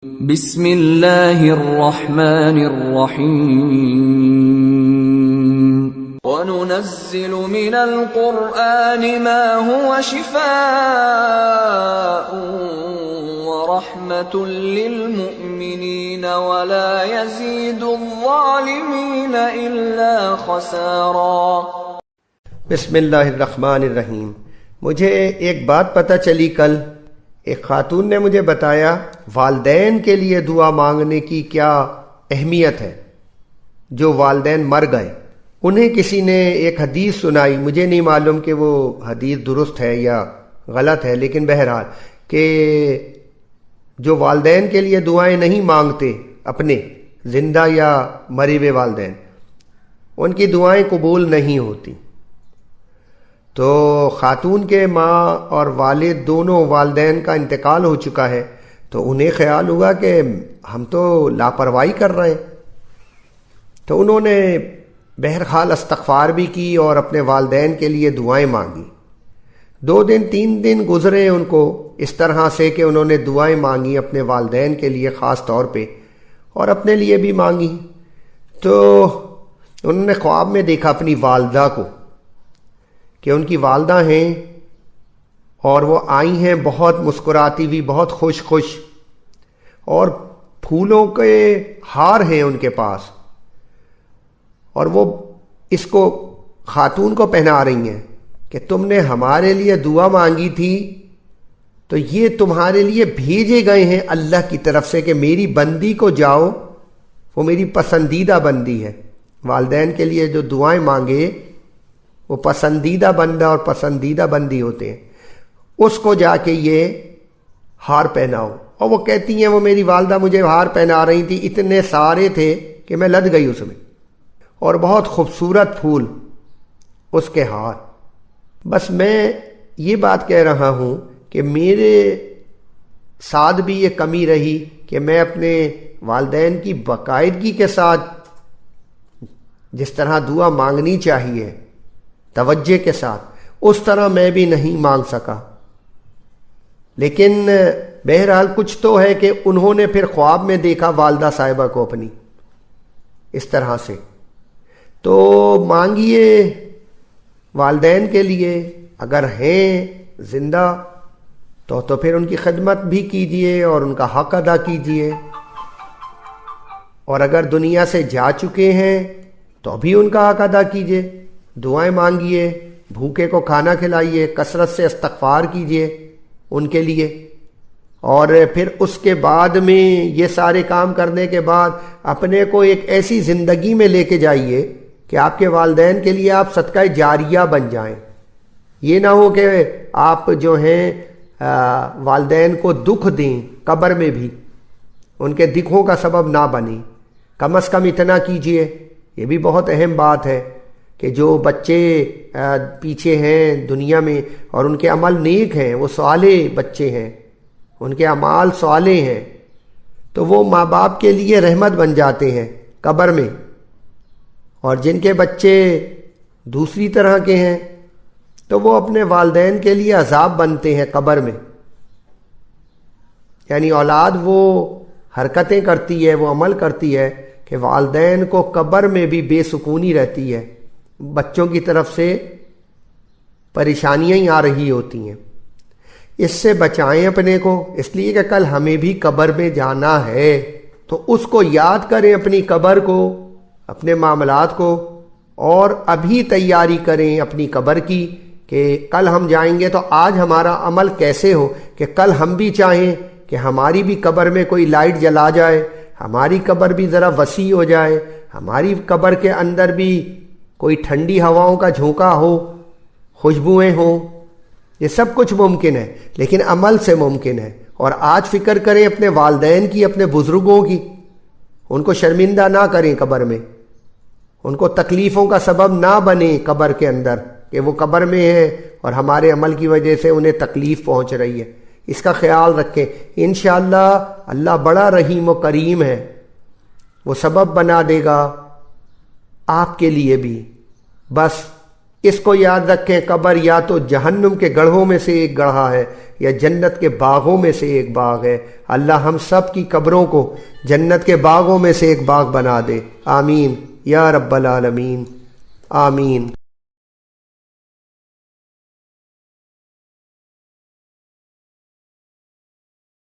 بسم اللہ الرحمن الرحیم وَنُنَزِّلُ مِنَ الْقُرْآنِ مَا هُوَ شِفَاءٌ وَرَحْمَةٌ لِّلْمُؤْمِنِينَ وَلَا يَزِيدُ الظَّالِمِينَ إِلَّا خَسَارًا۔ بسم اللہ الرحمن الرحیم۔ مجھے ایک بات پتہ چلی کل، ایک خاتون نے مجھے بتایا والدین کے لیے دعا مانگنے کی کیا اہمیت ہے۔ جو والدین مر گئے انہیں کسی نے ایک حدیث سنائی، مجھے نہیں معلوم کہ وہ حدیث درست ہے یا غلط ہے، لیکن بہرحال کہ جو والدین کے لیے دعائیں نہیں مانگتے، اپنے زندہ یا مرے ہوئے والدین، ان کی دعائیں قبول نہیں ہوتی۔ تو خاتون کے ماں اور والد دونوں والدین کا انتقال ہو چکا ہے، تو انہیں خیال ہوا کہ ہم تو لاپرواہی کر رہے ہیں، تو انہوں نے بہرحال استغفار بھی کی اور اپنے والدین کے لیے دعائیں مانگی۔ 2 دن 3 دن گزرے ان کو اس طرح سے کہ انہوں نے دعائیں مانگی اپنے والدین کے لیے خاص طور پہ، اور اپنے لیے بھی مانگی۔ تو انہوں نے خواب میں دیکھا اپنی والدہ کو کہ ان کی والدہ ہیں اور وہ آئی ہیں بہت مسکراتی ہوئی، بہت خوش اور پھولوں کے ہار ہیں ان کے پاس، اور وہ اس کو خاتون کو پہنا رہی ہیں کہ تم نے ہمارے لیے دعا مانگی تھی تو یہ تمہارے لیے بھیجے گئے ہیں اللہ کی طرف سے کہ میری بندی کو جاؤ، وہ میری پسندیدہ بندی ہے۔ والدین کے لیے جو دعائیں مانگے وہ پسندیدہ بندہ اور پسندیدہ بندی ہوتے ہیں، اس کو جا کے یہ ہار پہناؤ۔ اور وہ کہتی ہیں وہ میری والدہ مجھے ہار پہنا رہی تھی، اتنے سارے تھے کہ میں لد گئی اس میں، اور بہت خوبصورت پھول اس کے ہار۔ بس میں یہ بات کہہ رہا ہوں کہ میرے ساتھ بھی یہ کمی رہی کہ میں اپنے والدین کی باقاعدگی کے ساتھ جس طرح دعا مانگنی چاہیے توجہ کے ساتھ، اس طرح میں بھی نہیں مانگ سکا۔ لیکن بہرحال کچھ تو ہے کہ انہوں نے پھر خواب میں دیکھا والدہ صاحبہ کو اپنی اس طرح سے۔ تو مانگیے والدین کے لیے، اگر ہیں زندہ تو پھر ان کی خدمت بھی کیجیے اور ان کا حق ادا کیجیے، اور اگر دنیا سے جا چکے ہیں تو بھی ان کا حق ادا کیجیے، دعائیں مانگیے، بھوکے کو کھانا کھلائیے، کثرت سے استغفار کیجیے ان کے لیے، اور پھر اس کے بعد میں یہ سارے کام کرنے کے بعد اپنے کو ایک ایسی زندگی میں لے کے جائیے کہ آپ کے والدین کے لیے آپ صدقہ جاریہ بن جائیں۔ یہ نہ ہو کہ آپ جو ہیں والدین کو دکھ دیں، قبر میں بھی ان کے دکھوں کا سبب نہ بنیں۔ کم از کم اتنا کیجیے، یہ بھی بہت اہم بات ہے کہ جو بچے پیچھے ہیں دنیا میں اور ان کے عمل نیک ہیں، وہ صالح بچے ہیں، ان کے اعمال صالح ہیں، تو وہ ماں باپ کے لیے رحمت بن جاتے ہیں قبر میں، اور جن کے بچے دوسری طرح کے ہیں تو وہ اپنے والدین کے لیے عذاب بنتے ہیں قبر میں۔ یعنی اولاد وہ حرکتیں کرتی ہے، وہ عمل کرتی ہے کہ والدین کو قبر میں بھی بے سکونی رہتی ہے، بچوں کی طرف سے پریشانیاں ہی آ رہی ہوتی ہیں۔ اس سے بچائیں اپنے کو، اس لیے کہ کل ہمیں بھی قبر میں جانا ہے، تو اس کو یاد کریں، اپنی قبر کو، اپنے معاملات کو، اور ابھی تیاری کریں اپنی قبر کی کہ کل ہم جائیں گے تو آج ہمارا عمل کیسے ہو کہ کل ہم بھی چاہیں کہ ہماری بھی قبر میں کوئی لائٹ جلا جائے، ہماری قبر بھی ذرا وسیع ہو جائے، ہماری قبر کے اندر بھی کوئی ٹھنڈی ہواؤں کا جھونکا ہو، خوشبوئیں ہوں۔ یہ سب کچھ ممکن ہے، لیکن عمل سے ممکن ہے۔ اور آج فکر کریں اپنے والدین کی، اپنے بزرگوں کی، ان کو شرمندہ نہ کریں قبر میں، ان کو تکلیفوں کا سبب نہ بنے قبر کے اندر کہ وہ قبر میں ہیں اور ہمارے عمل کی وجہ سے انہیں تکلیف پہنچ رہی ہے۔ اس کا خیال رکھیں، انشاءاللہ اللہ بڑا رحیم و کریم ہے، وہ سبب بنا دے گا آپ کے لیے بھی۔ بس اس کو یاد رکھیں، قبر یا تو جہنم کے گڑھوں میں سے ایک گڑھا ہے یا جنت کے باغوں میں سے ایک باغ ہے۔ اللہ ہم سب کی قبروں کو جنت کے باغوں میں سے ایک باغ بنا دے، آمین یا رب العالمین، آمین۔